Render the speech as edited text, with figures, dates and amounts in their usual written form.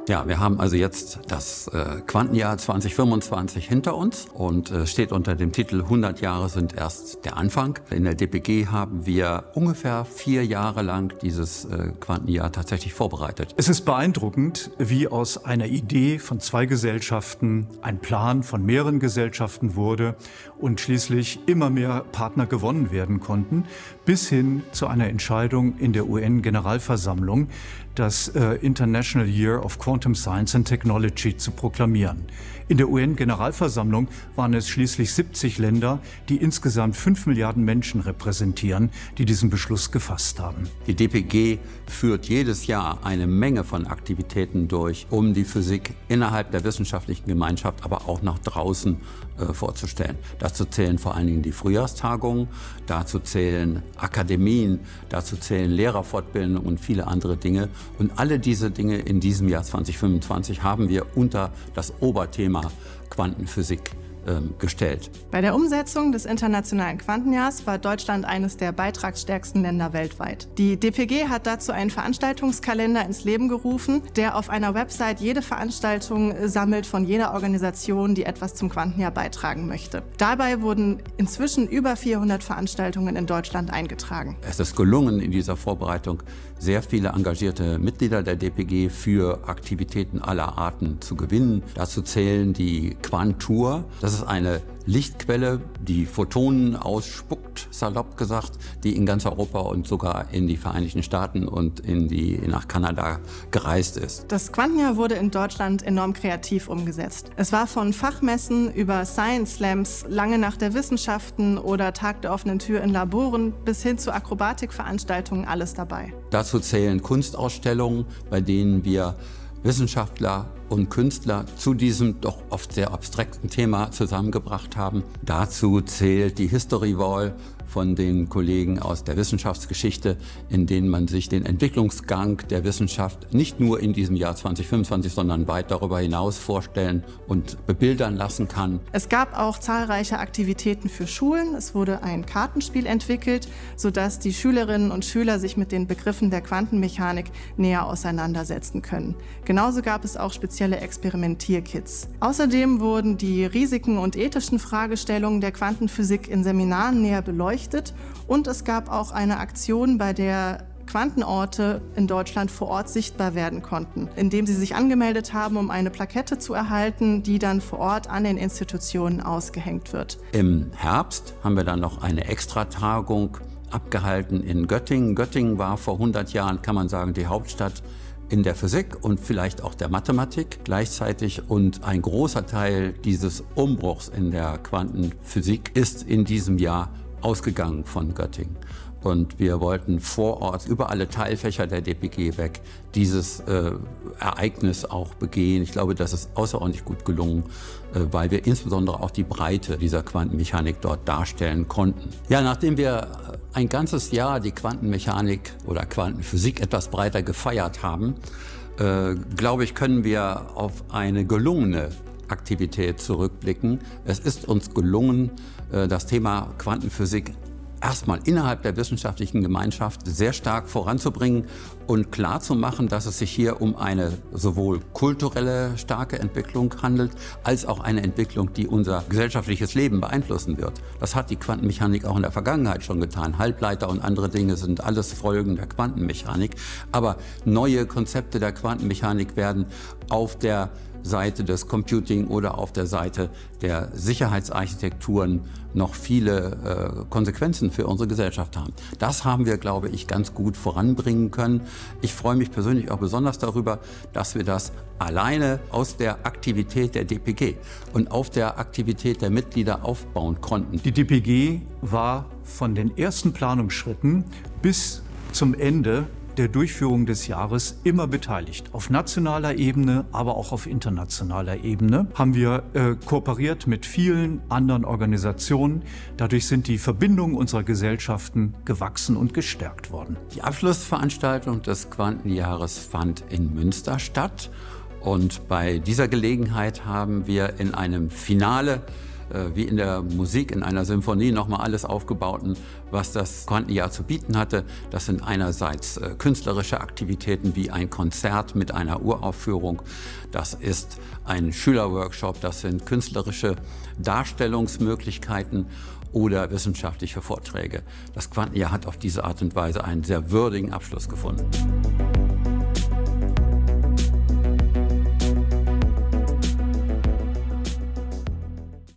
Ja, wir haben also jetzt das Quantenjahr 2025 hinter uns und steht unter dem Titel 100 Jahre sind erst der Anfang. In der DPG haben wir ungefähr 4 Jahre lang dieses Quantenjahr tatsächlich vorbereitet. Es ist beeindruckend, wie aus einer Idee von 2 Gesellschaften ein Plan von mehreren Gesellschaften wurde und schließlich immer mehr Partner gewonnen werden konnten, bis hin zu einer Entscheidung in der UN-Generalversammlung, das International Year of Quantum Science and Technology zu proklamieren. In der UN-Generalversammlung waren es schließlich 70 Länder, die insgesamt 5 Milliarden Menschen repräsentieren, die diesen Beschluss gefasst haben. Die DPG führt jedes Jahr eine Menge von Aktivitäten durch, um die Physik innerhalb der wissenschaftlichen Gemeinschaft, aber auch nach draußen vorzustellen. Dazu zählen vor allen Dingen die Frühjahrstagungen, dazu zählen Akademien, dazu zählen Lehrerfortbildungen und viele andere Dinge. Und alle diese Dinge in diesem Jahr 2025 haben wir unter das Oberthema Quantenphysik gestellt. Bei der Umsetzung des Internationalen Quantenjahrs war Deutschland eines der beitragsstärksten Länder weltweit. Die DPG hat dazu einen Veranstaltungskalender ins Leben gerufen, der auf einer Website jede Veranstaltung sammelt von jeder Organisation, die etwas zum Quantenjahr beitragen möchte. Dabei wurden inzwischen über 400 Veranstaltungen in Deutschland eingetragen. Es ist gelungen, in dieser Vorbereitung sehr viele engagierte Mitglieder der DPG für Aktivitäten aller Arten zu gewinnen. Dazu zählen die Quantur. Das ist eine Lichtquelle, die Photonen ausspuckt, salopp gesagt, die in ganz Europa und sogar in die Vereinigten Staaten und nach Kanada gereist ist. Das Quantenjahr wurde in Deutschland enorm kreativ umgesetzt. Es war von Fachmessen über Science Slams, lange Nacht der Wissenschaften oder Tag der offenen Tür in Laboren bis hin zu Akrobatikveranstaltungen alles dabei. Dazu zählen Kunstausstellungen, bei denen wir Wissenschaftler und Künstler zu diesem doch oft sehr abstrakten Thema zusammengebracht haben. Dazu zählt die History Wall von den Kollegen aus der Wissenschaftsgeschichte, in denen man sich den Entwicklungsgang der Wissenschaft nicht nur in diesem Jahr 2025, sondern weit darüber hinaus vorstellen und bebildern lassen kann. Es gab auch zahlreiche Aktivitäten für Schulen. Es wurde ein Kartenspiel entwickelt, sodass die Schülerinnen und Schüler sich mit den Begriffen der Quantenmechanik näher auseinandersetzen können. Genauso gab es auch spezielle Experimentierkits. Außerdem wurden die Risiken und ethischen Fragestellungen der Quantenphysik in Seminaren näher beleuchtet. Und es gab auch eine Aktion, bei der Quantenorte in Deutschland vor Ort sichtbar werden konnten, indem sie sich angemeldet haben, um eine Plakette zu erhalten, die dann vor Ort an den Institutionen ausgehängt wird. Im Herbst haben wir dann noch eine Extratagung abgehalten in Göttingen. Göttingen war vor 100 Jahren, kann man sagen, die Hauptstadt in der Physik und vielleicht auch der Mathematik gleichzeitig. Und ein großer Teil dieses Umbruchs in der Quantenphysik ist in diesem Jahr ausgegangen von Göttingen. Und wir wollten vor Ort über alle Teilfächer der DPG weg dieses Ereignis auch begehen. Ich glaube, das ist außerordentlich gut gelungen, weil wir insbesondere auch die Breite dieser Quantenmechanik dort darstellen konnten. Ja, nachdem wir ein ganzes Jahr die Quantenmechanik oder Quantenphysik etwas breiter gefeiert haben, glaube ich, können wir auf eine gelungene Aktivität zurückblicken. Es ist uns gelungen, das Thema Quantenphysik erstmal innerhalb der wissenschaftlichen Gemeinschaft sehr stark voranzubringen und klarzumachen, dass es sich hier um eine sowohl kulturelle starke Entwicklung handelt, als auch eine Entwicklung, die unser gesellschaftliches Leben beeinflussen wird. Das hat die Quantenmechanik auch in der Vergangenheit schon getan. Halbleiter und andere Dinge sind alles Folgen der Quantenmechanik. Aber neue Konzepte der Quantenmechanik werden auf der Seite des Computing oder auf der Seite der Sicherheitsarchitekturen noch viele Konsequenzen für unsere Gesellschaft haben. Das haben wir, glaube ich, ganz gut voranbringen können. Ich freue mich persönlich auch besonders darüber, dass wir das alleine aus der Aktivität der DPG und auf der Aktivität der Mitglieder aufbauen konnten. Die DPG war von den ersten Planungsschritten bis zum Ende der Durchführung des Jahres immer beteiligt. Auf nationaler Ebene, aber auch auf internationaler Ebene haben wir kooperiert mit vielen anderen Organisationen. Dadurch sind die Verbindungen unserer Gesellschaften gewachsen und gestärkt worden. Die Abschlussveranstaltung des Quantenjahres fand in Münster statt. Und bei dieser Gelegenheit haben wir in einem Finale wie in der Musik, in einer Symphonie nochmal alles aufgebauten, was das Quantenjahr zu bieten hatte. Das sind einerseits künstlerische Aktivitäten wie ein Konzert mit einer Uraufführung. Das ist ein Schülerworkshop, das sind künstlerische Darstellungsmöglichkeiten oder wissenschaftliche Vorträge. Das Quantenjahr hat auf diese Art und Weise einen sehr würdigen Abschluss gefunden.